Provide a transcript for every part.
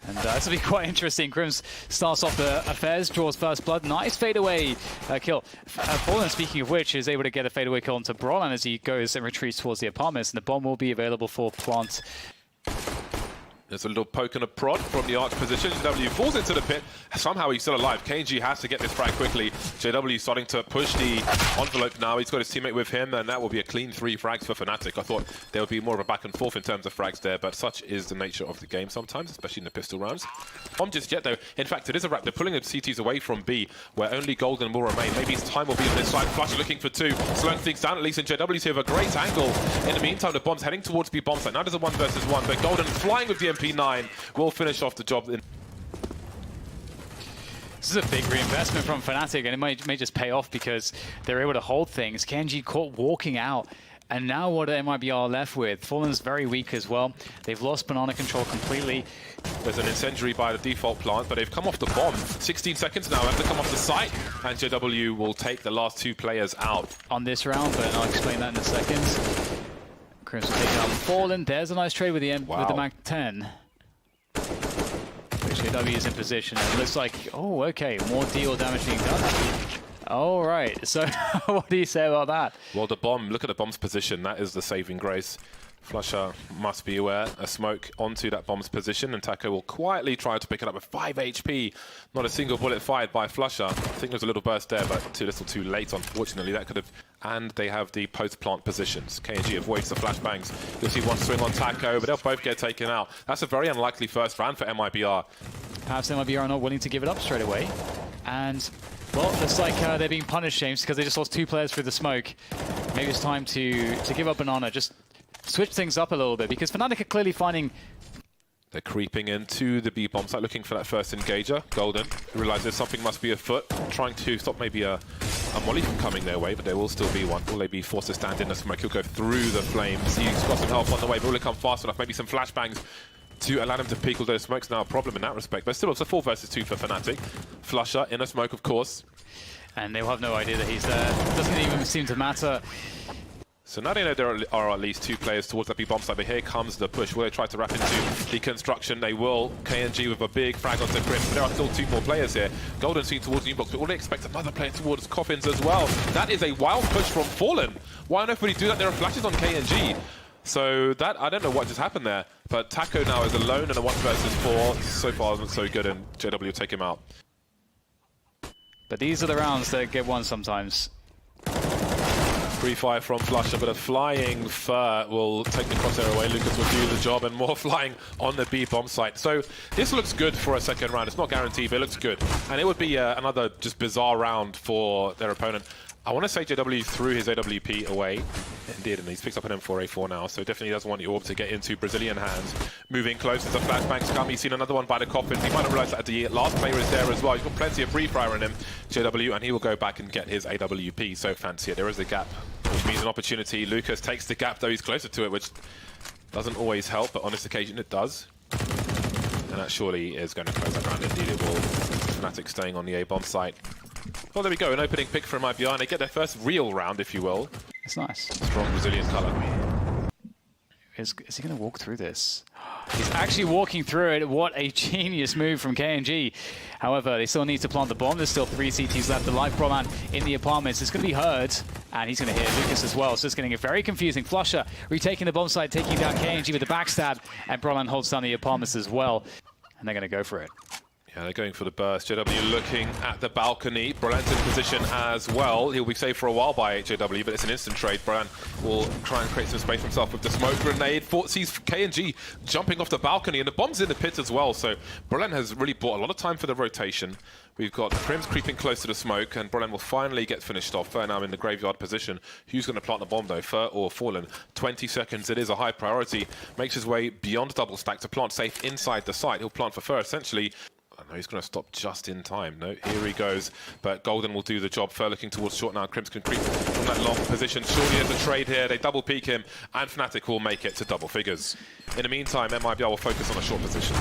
And this will be quite interesting. Crims starts off the affairs, draws first blood. Nice fadeaway kill. Fallen, speaking of which, is able to get a fadeaway kill onto Brolan as he goes and retreats towards the apartments. And the bomb will be available for plant. There's a little poke and a prod from the arch position. JW falls into the pit. Somehow he's still alive. KNG has to get this frag quickly. JW starting to push the envelope now. He's got his teammate with him, and that will be a clean 3 frags for Fnatic. I thought there would be more of a back and forth in terms of frags there, but such is the nature of the game sometimes, especially in the pistol rounds. Not just yet, though. In fact, it is a wrap. They're pulling the CTs away from B, where only Golden will remain. Maybe his time will be on this side. Flush looking for 2. Slowing things down, at least in JW's here with a great angle. In the meantime, the bomb's heading towards B bomb site. Now there's a 1 versus 1, but Golden flying with the MP9 will finish off the job. This is a big reinvestment from Fnatic, and it may just pay off because they're able to hold things. KNG caught walking out, and now what are MIBR left with? Fallen's very weak as well. They've lost banana control completely. There's an incendiary by the default plant, but they've come off the bomb. 16 seconds now, have to come off the site, and JW will take the last 2 players out. On this round, but I'll explain that in a second. Crims will take out Fallen. There's a nice trade with the with the Mac 10. JW is in position. It looks like, oh, okay, more deal damage being done. All right, so what do you say about that? Well, the bomb, look at the bomb's position. That is the saving grace. Flusher must be aware. A smoke onto that bomb's position, and Taco will quietly try to pick it up with 5 HP. Not a single bullet fired by Flusher. I think there's a little burst there, but too little too late, unfortunately. That could have... And they have the post-plant positions. KNG avoids the flashbangs. You'll see one swing on Taco, but they'll both get taken out. That's a very unlikely first round for MIBR. Perhaps MIBR are not willing to give it up straight away. And, well, looks like they're being punished, James, because they just lost 2 players through the smoke. Maybe it's time to give up Banana. Just switch things up a little bit, because Fnatic are clearly finding... They're creeping into the B bomb site, looking for that first engager. Golden realizes something must be afoot, trying to stop maybe a molly from coming their way, but there will still be one. Will they be forced to stand in the smoke? He'll go through the flames. He's got some help on the way, but will it come fast enough? Maybe some flashbangs to allow him to peek, although smoke's now a problem in that respect. But still, it's a 4 versus 2 for Fnatic. Flusher in a smoke, of course. And they'll have no idea that he's there. It doesn't even seem to matter. So now they know there are at least 2 players towards that B bomb site, but here comes the push. Will they try to wrap into the construction? They will. KNG with a big frag onto Crim. There are still 2 more players here. Golden seen towards the inbox, but will they expect another player towards Coffins as well? That is a wild push from Fallen. Why on earth would he do that? There are flashes on KNG. So that, I don't know what just happened there, but Taco now is alone in a 1 versus 4. So far, not so good, and JW will take him out. But these are the rounds that get won sometimes. Free fire from Flusher, but a flying fur will take the crosshair away. Lucas will do the job, and more flying on the B bomb site. So this looks good for a second round. It's not guaranteed, but it looks good. And it would be another just bizarre round for their opponent. I want to say JW threw his AWP away. Indeed, and he's picked up an M4A4 now, so definitely doesn't want the orb to get into Brazilian hands. Moving close as the flashbangs come. He's seen another one by the coffin. He might have realized that the last player is there as well. He's got plenty of free fire in him, JW, and he will go back and get his AWP. So fancy it. There is a gap, which means an opportunity. Lucas takes the gap, though he's closer to it, which doesn't always help, but on this occasion it does. And that surely is going to close that round. Indeed it will. Fnatic staying on the A bomb site. Well, there we go, an opening pick from MIBR, and they get their first real round, if you will. It's nice. Strong Brazilian colour. Is he going to walk through this? He's actually walking through it. What a genius move from KNG. However, they still need to plant the bomb. There's still 3 CTs left. The live Broman in the apartments. It's going to be heard, and he's going to hit Lucas as well. So it's going to get very confusing. Flusher retaking the bomb site, taking down KNG with the backstab, and Broman holds down the apartments as well. And they're going to go for it. Yeah, they're going for the burst. JW looking at the balcony. Brolan's in position as well. He'll be saved for a while by JW, but it's an instant trade. Brolan will try and create some space for himself with the smoke grenade. Sees KNG jumping off the balcony, and the bomb's in the pit as well. So Brolan has really bought a lot of time for the rotation. We've got Crims creeping close to the smoke, and Brolan will finally get finished off. Fur now in the graveyard position. Who's going to plant the bomb, though? Fur or Fallen? 20 seconds. It is a high priority. Makes his way beyond double stack to plant safe inside the site. He'll plant for Fur, essentially. No, he's going to stop just in time. No, here he goes. But Golden will do the job. Fur looking towards short now. Crims can creep from that long position. Surely there's a trade here. They double peek him, and Fnatic will make it to double figures. In the meantime, MIBR will focus on a short position.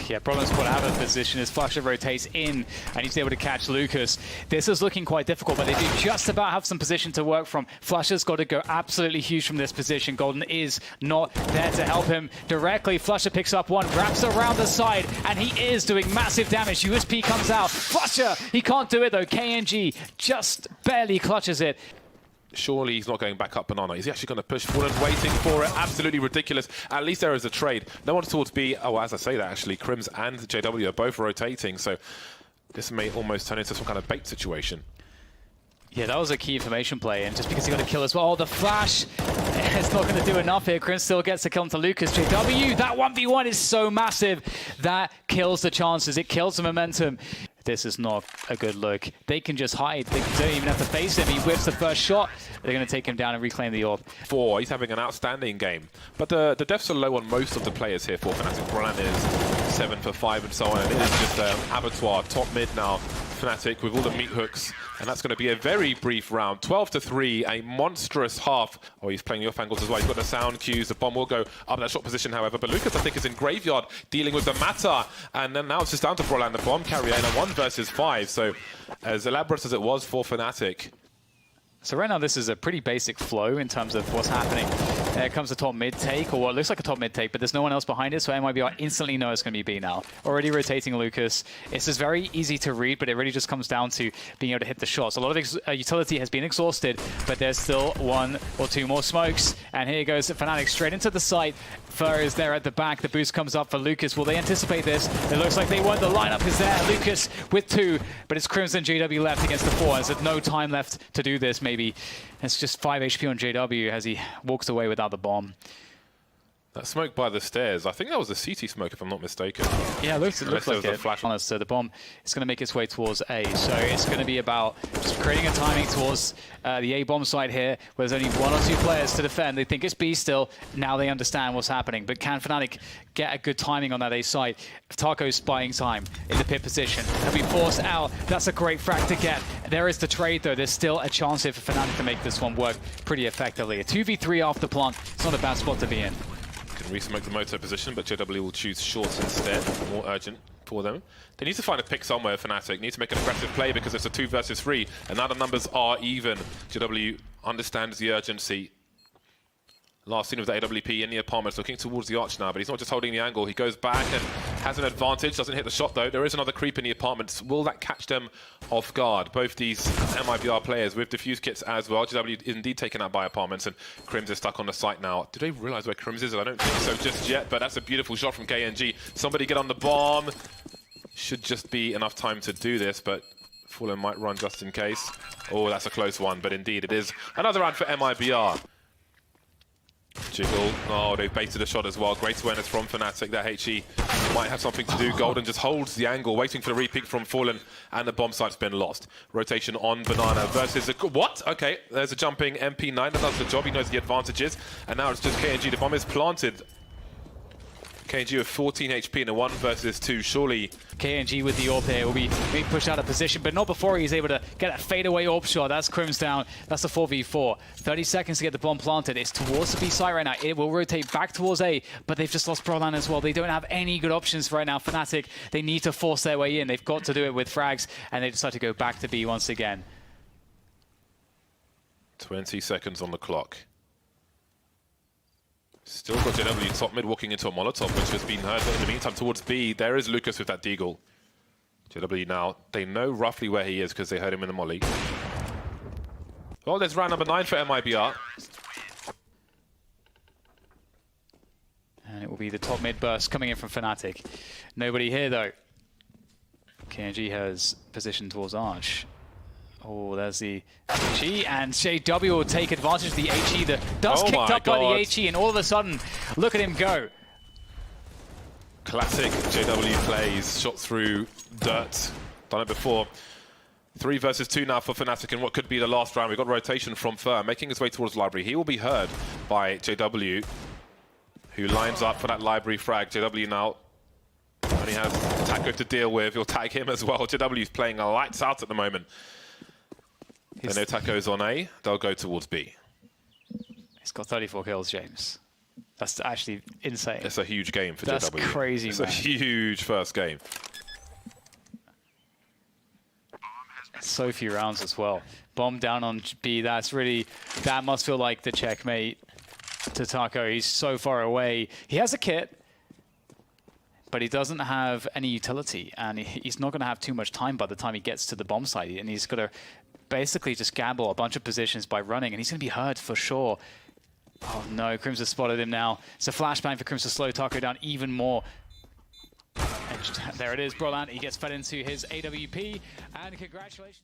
Yeah, Brolin Squad out of position as Flasher rotates in and he's able to catch Lucas. This is looking quite difficult, but they do just about have some position to work from. Flasher's got to go absolutely huge from this position. Golden is not there to help him directly. Flasher picks up one, wraps around the side, and he is doing massive damage. USP comes out. Flasher, he can't do it though. KNG just barely clutches it. Surely he's not going back up Banana. Is he actually going to push forward and waiting for it? Absolutely ridiculous. At least there is a trade. No one's towards B. Oh, as I say that, actually, Crims and JW are both rotating, so this may almost turn into some kind of bait situation. Yeah, that was a key information play, and just because he got a kill as well. Oh, the flash is not going to do enough here. Crims still gets a kill onto Lucas. JW, that 1v1 is so massive. That kills the chances. It kills the momentum. This is not a good look. They can just hide. They don't even have to face him. He whips the first shot. They're going to take him down and reclaim the orb. He's having an outstanding game. But the deaths are low on most of the players here for Fnatic. Brand is 7 for 5 and so on. And it is just an abattoir, top mid now. Fnatic with all the meat hooks, and that's going to be a very brief round. 12-3, a monstrous half. Oh, he's playing the off angles as well. He's got the sound cues. The bomb will go up that shot position, however. But Lucas, I think, is in graveyard dealing with the matter. And then now it's just down to Brolin, the bomb carrier, in a 1 versus 5. So as elaborate as it was for Fnatic. So right now this is a pretty basic flow in terms of what's happening. There comes a top mid take, or what looks like a top mid take, but there's no one else behind it, so MIBR instantly know it's going to be B now. Already rotating Lucas. It's just very easy to read, but it really just comes down to being able to hit the shots. A lot of utility has been exhausted, but there's still 1 or 2 more smokes. And here goes Fnatic straight into the site. Fur is there at the back. The boost comes up for Lucas. Will they anticipate this? It looks like they won't. The lineup is there. Lucas with 2, but it's Crimson JW left against the 4. There's no time left to do this, maybe. It's just 5 HP on JW as he walks away without the bomb. That smoke by the stairs, I think that was a CT smoke if I'm not mistaken. Yeah, it looks like it. Flash. So the bomb is going to make its way towards A. So it's going to be about just creating a timing towards the A bomb side here, where there's only 1 or 2 players to defend. They think it's B still. Now they understand what's happening. But can Fnatic get a good timing on that A side? Taco's spying time in the pit position. He'll be forced out. That's a great frag to get. There is the trade, though. There's still a chance here for Fnatic to make this one work pretty effectively. A 2v3 after plant. It's not a bad spot to be in. Can re-smoke the motor position, but JW will choose shorts instead. More urgent for them. They need to find a pick somewhere, Fnatic. Need to make an aggressive play because it's a 2 versus 3, and now the numbers are even. JW understands the urgency. Last scene of the AWP in the apartments, looking towards the arch now, but he's not just holding the angle. He goes back and has an advantage, doesn't hit the shot though. There is another creep in the apartments. Will that catch them off guard? Both these MIBR players with defuse kits as well. JW is indeed taken out by apartments, and Crims is stuck on the site now. Do they realize where Crims is? I don't think so just yet, but that's a beautiful shot from KNG. Somebody get on the bomb. Should just be enough time to do this, but Fallen might run just in case. Oh, that's a close one, but indeed it is another round for MIBR. Jiggle. Oh, they've baited a shot as well. Great awareness from Fnatic. That HE might have something to do. Golden just holds the angle, waiting for the re-peek from Fallen, and the bomb site's been lost. Rotation on Banana versus a... What? Okay, there's a jumping MP9 that does the job. He knows the advantages, and now it's just KNG. The bomb is planted. KNG with 14 HP in a 1 versus 2. Surely KNG with the orb here will be pushed out of position, but not before he's able to get a fadeaway orb shot. That's Crims down. That's the 4v4. 30 seconds to get the bomb planted. It's towards the B side right now. It will rotate back towards A, but they've just lost Brolin as well. They don't have any good options right now. Fnatic, they need to force their way in. They've got to do it with frags, and they decide to go back to B once again. 20 seconds on the clock. Still got JW top mid walking into a Molotov, which has been heard, but in the meantime towards B, there is Lucas with that deagle. JW now, they know roughly where he is because they heard him in the molly. Well, there's round number 9 for MIBR. And it will be the top mid burst coming in from Fnatic. Nobody here though. KNG has position towards Arch. Oh, there's the HE, and JW will take advantage of the HE. The dust kicked up by the HE, and all of a sudden, look at him go. Classic JW plays, shot through dirt. Done it before. 3 versus 2 now for Fnatic in what could be the last round. We've got rotation from Fur, making his way towards Library. He will be heard by JW, who lines up for that Library frag. JW now only has Taco to deal with. He'll tag him as well. JW's playing lights out at the moment. They know Taco's on A, they'll go towards B. He's got 34 kills, James. That's actually insane. It's a huge game for That's JW. crazy, It's man. a huge first game. So few rounds as well. Bomb down on B. That must feel like the checkmate to Taco. He's so far away. He has a kit, but he doesn't have any utility, and he's not going to have too much time by the time he gets to the bomb site, and he's going to basically just gamble a bunch of positions by running, and he's going to be hurt for sure. Oh no, Crimson spotted him now. It's a flashbang for Crimson to slow Taco down even more. And there it is, Broland. He gets fed into his AWP, and congratulations.